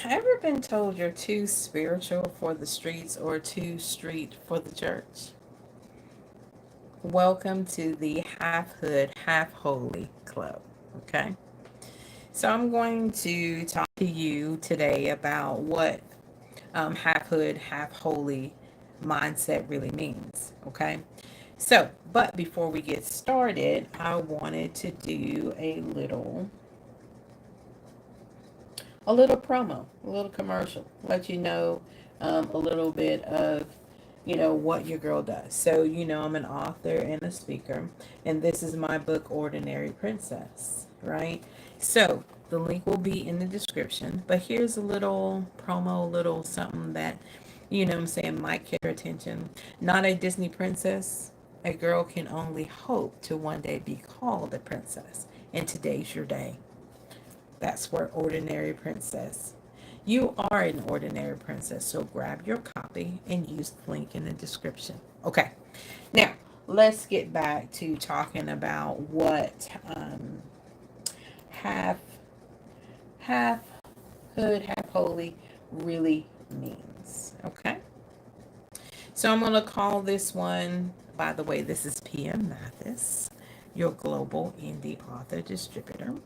Ever been told you're too spiritual for the streets or too street for the church? Welcome to the Half Hood, Half Holy Club. Okay. So I'm going to talk to you today about what half hood, half holy mindset really means. Okay. So, but before we get started, I wanted to do a little promo, a little commercial, let you know a little bit of, what your girl does. So, I'm an author and a speaker, and this is my book, Ordinary Princess, right? So, the link will be in the description, but here's a little promo, a little something that, I'm saying might catch your attention. Not a Disney princess. A girl can only hope to one day be called a princess, and today's your day. That's where Ordinary Princess. You are an ordinary princess, so grab your copy and use the link in the description. Okay, now let's get back to talking about what half half hood, half holy really means. Okay, so I'm gonna call this one. By the way, this is PM Mathis, your global indie author distributor.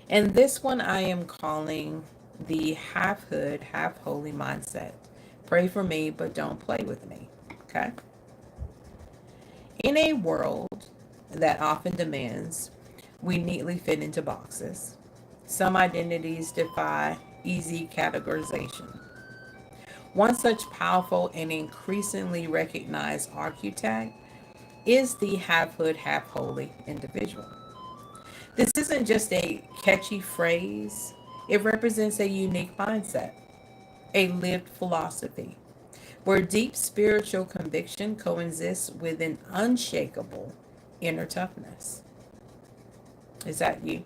And this one I am calling the half hood, half holy mindset. Pray for me, but don't play with me. Okay? In a world that often demands we neatly fit into boxes, some identities defy easy categorization. One such powerful and increasingly recognized archetype is the half hood, half holy individual. This isn't just a catchy phrase, it represents a unique mindset, a lived philosophy, where deep spiritual conviction coexists with an unshakable inner toughness. Is that you?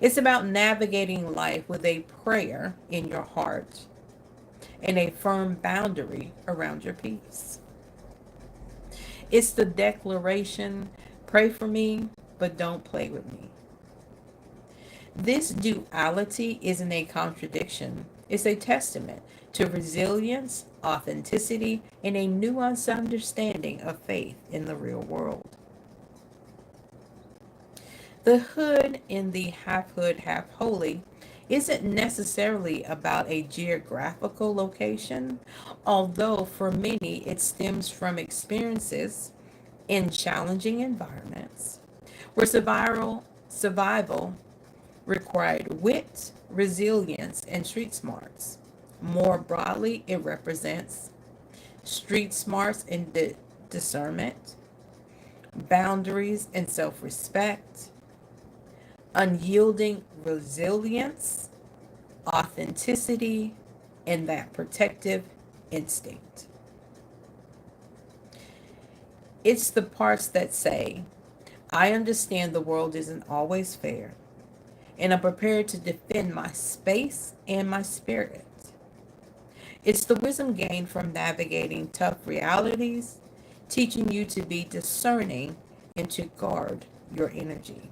It's about navigating life with a prayer in your heart and a firm boundary around your peace. It's the declaration, pray for me, but don't play with me. This duality isn't a contradiction, it's a testament to resilience, authenticity, and a nuanced understanding of faith in the real world. The hood in the half hood, half holy isn't necessarily about a geographical location, although for many it stems from experiences in challenging environments where survival required wit, resilience, and street smarts. More broadly, it represents street smarts and discernment, boundaries and self respect, unyielding resilience, authenticity, and that protective instinct. It's the parts that say, I understand the world isn't always fair, and I'm prepared to defend my space and my spirit. It's the wisdom gained from navigating tough realities, teaching you to be discerning and to guard your energy.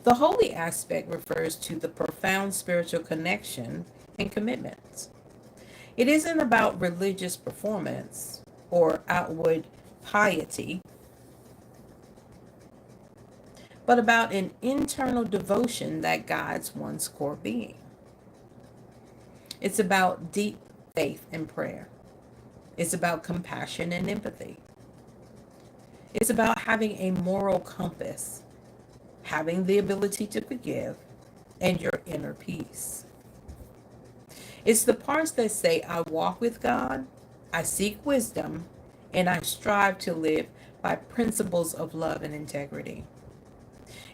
The holy aspect refers to the profound spiritual connection and commitment. It isn't about religious performance or outward piety, but about an internal devotion that guides one's core being. It's about deep faith and prayer. It's about compassion and empathy. It's about having a moral compass, having the ability to forgive, and your inner peace. It's the parts that say, I walk with God, I seek wisdom, and I strive to live by principles of love and integrity.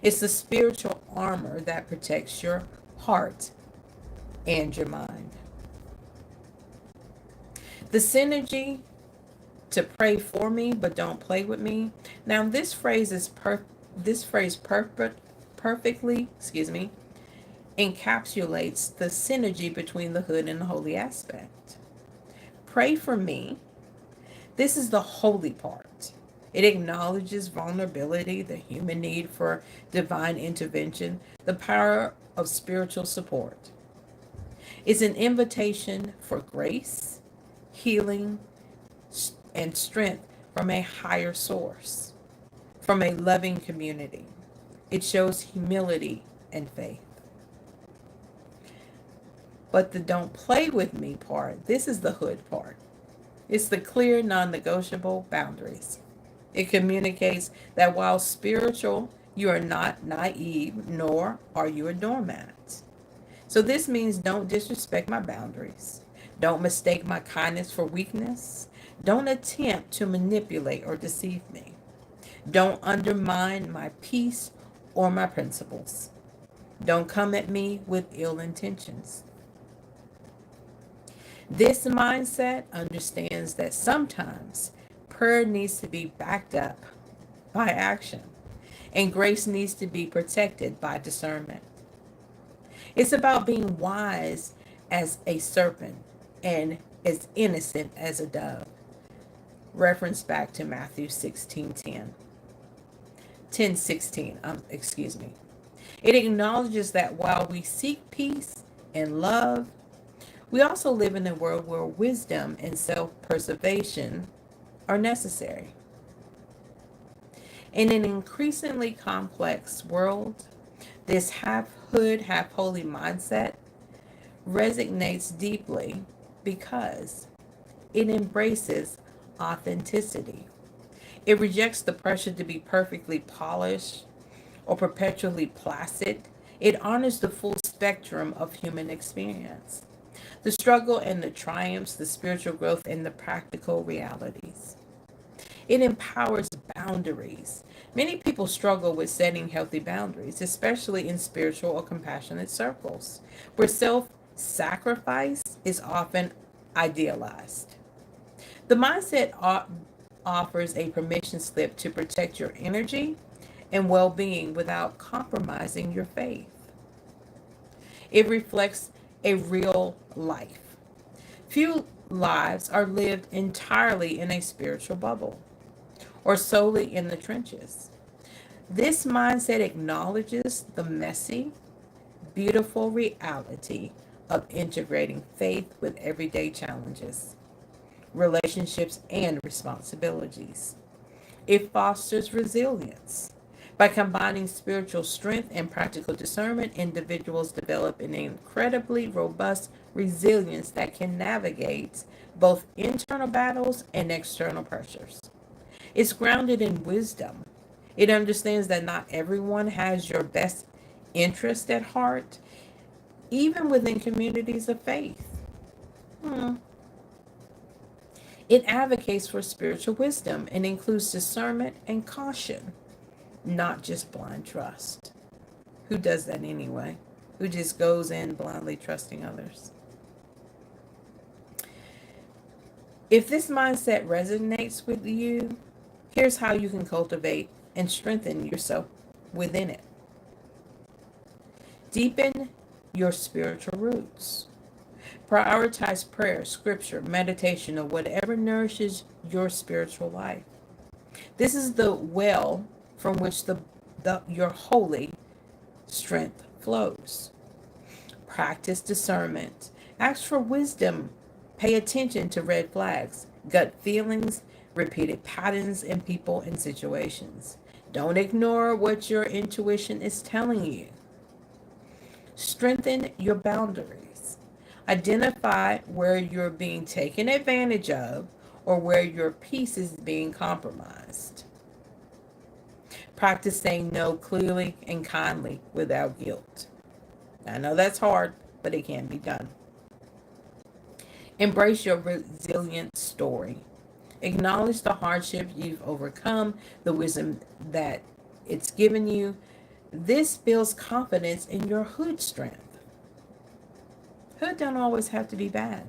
It's the spiritual armor that protects your heart and your mind. The synergy to pray for me but don't play with me. Now this phrase perfectly, encapsulates the synergy between the hood and the holy aspect. Pray for me. This is the holy part. It acknowledges vulnerability, the human need for divine intervention, the power of spiritual support. It's an invitation for grace, healing, and strength from a higher source, from a loving community. It shows humility and faith. But the don't play with me part, this is the hood part. It's the clear, non negotiable boundaries. It communicates that while spiritual, you are not naive, nor are you a doormat. So this means don't disrespect my boundaries. Don't mistake my kindness for weakness. Don't attempt to manipulate or deceive me. Don't undermine my peace or my principles. Don't come at me with ill intentions. This mindset understands that sometimes prayer needs to be backed up by action, and grace needs to be protected by discernment. It's about being wise as a serpent and as innocent as a dove. Reference back to Matthew 16:10. 10:16, excuse me. It acknowledges that while we seek peace and love, we also live in a world where wisdom and self-preservation are necessary. In an increasingly complex world, this half hood, half holy mindset resonates deeply because it embraces authenticity. It rejects the pressure to be perfectly polished or perpetually placid. It honors the full spectrum of human experience, the struggle and the triumphs, the spiritual growth and the practical realities. It empowers boundaries. Many people struggle with setting healthy boundaries, especially in spiritual or compassionate circles, where self sacrifice is often idealized. The mindset offers a permission slip to protect your energy and well being without compromising your faith. It reflects a real life. Few lives are lived entirely in a spiritual bubble or solely in the trenches. This mindset acknowledges the messy, beautiful reality of integrating faith with everyday challenges, relationships, and responsibilities. It fosters resilience. By combining spiritual strength and practical discernment, individuals develop an incredibly robust resilience that can navigate both internal battles and external pressures. It's grounded in wisdom. It understands that not everyone has your best interest at heart, even within communities of faith. Hmm. It advocates for spiritual wisdom and includes discernment and caution, not just blind trust. Who does that anyway? Who just goes in blindly trusting others? If this mindset resonates with you, here's how you can cultivate and strengthen yourself within it. Deepen your spiritual roots. Prioritize prayer, scripture, meditation, or whatever nourishes your spiritual life. This is the well from which your holy strength flows. Practice discernment. Ask for wisdom. Pay attention to red flags, gut feelings, repeated patterns in people and situations. Don't ignore what your intuition is telling you. Strengthen your boundaries. Identify where you're being taken advantage of or where your peace is being compromised. Practice saying no clearly and kindly without guilt. I know that's hard, but it can be done. Embrace your resilient story. Acknowledge the hardships you've overcome, the wisdom that it's given you. This builds confidence in your hood strength. Hood don't always have to be bad.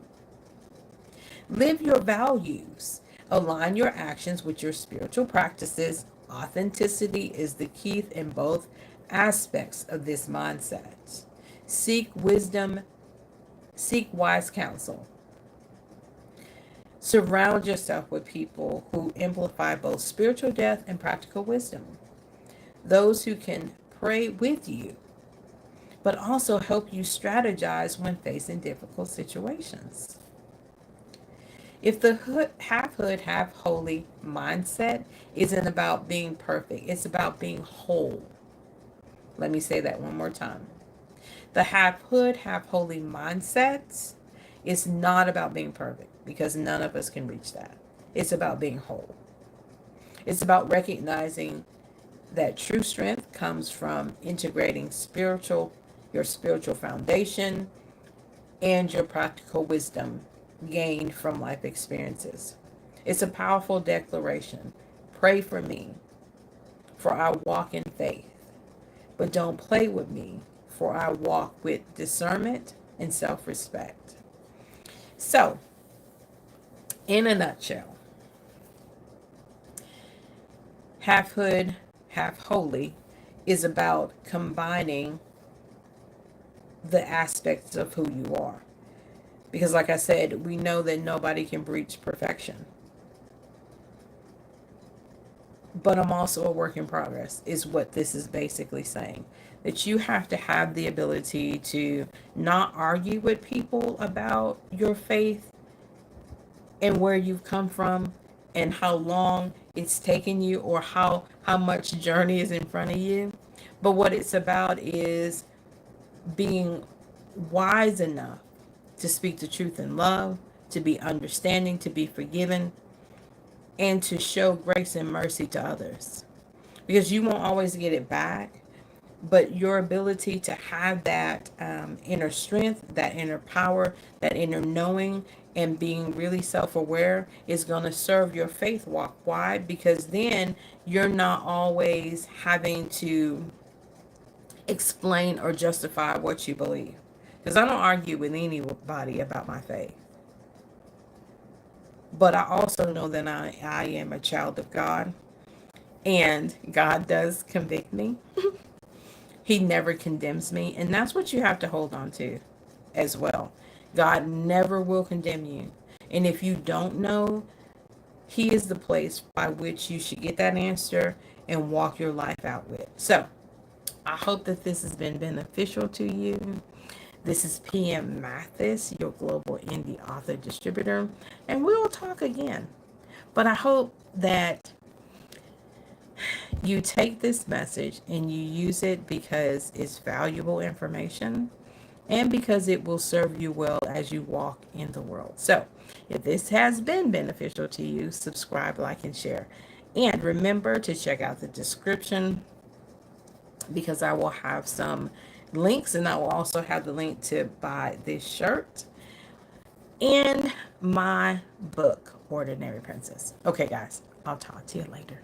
Live your values. Align your actions with your spiritual practices. Authenticity is the key in both aspects of this mindset. Seek wisdom, seek wise counsel. Surround yourself with people who amplify both spiritual depth and practical wisdom. Those who can pray with you, but also help you strategize when facing difficult situations. If the hood, half holy mindset isn't about being perfect, it's about being whole. Let me say that one more time. The half hood, half holy mindset is not about being perfect because none of us can reach that. It's about being whole. It's about recognizing that true strength comes from integrating your spiritual foundation, and your practical wisdom gained from life experiences. It's a powerful declaration. Pray for me, for I walk in faith, but don't play with me, for I walk with discernment and self respect. So, in a nutshell, half hood, half holy is about combining the aspects of who you are. Because, like I said, we know that nobody can reach perfection. But I'm also a work in progress, is what this is basically saying. That you have to have the ability to not argue with people about your faith and where you've come from and how long it's taken you or how much journey is in front of you. But what it's about is being wise enough to speak the truth in love, to be understanding, to be forgiven, and to show grace and mercy to others. Because you won't always get it back, but your ability to have that inner strength, that inner power, that inner knowing, and being really self-aware is going to serve your faith walk. Why? Because then you're not always having to explain or justify what you believe. Because I don't argue with anybody about my faith. But I also know that I am a child of God. And God does convict me. He never condemns me. And that's what you have to hold on to as well. God never will condemn you. And if you don't know, He is the place by which you should get that answer and walk your life out with. So I hope that this has been beneficial to you. This is PM Mathis, your global indie author distributor, and we'll talk again. But I hope that you take this message and you use it because it's valuable information and because it will serve you well as you walk in the world. So, if this has been beneficial to you, subscribe, like, and share. And remember to check out the description because I will have some links and I will also have the link to buy this shirt and my book, Ordinary Princess. Okay, guys, I'll talk to you later.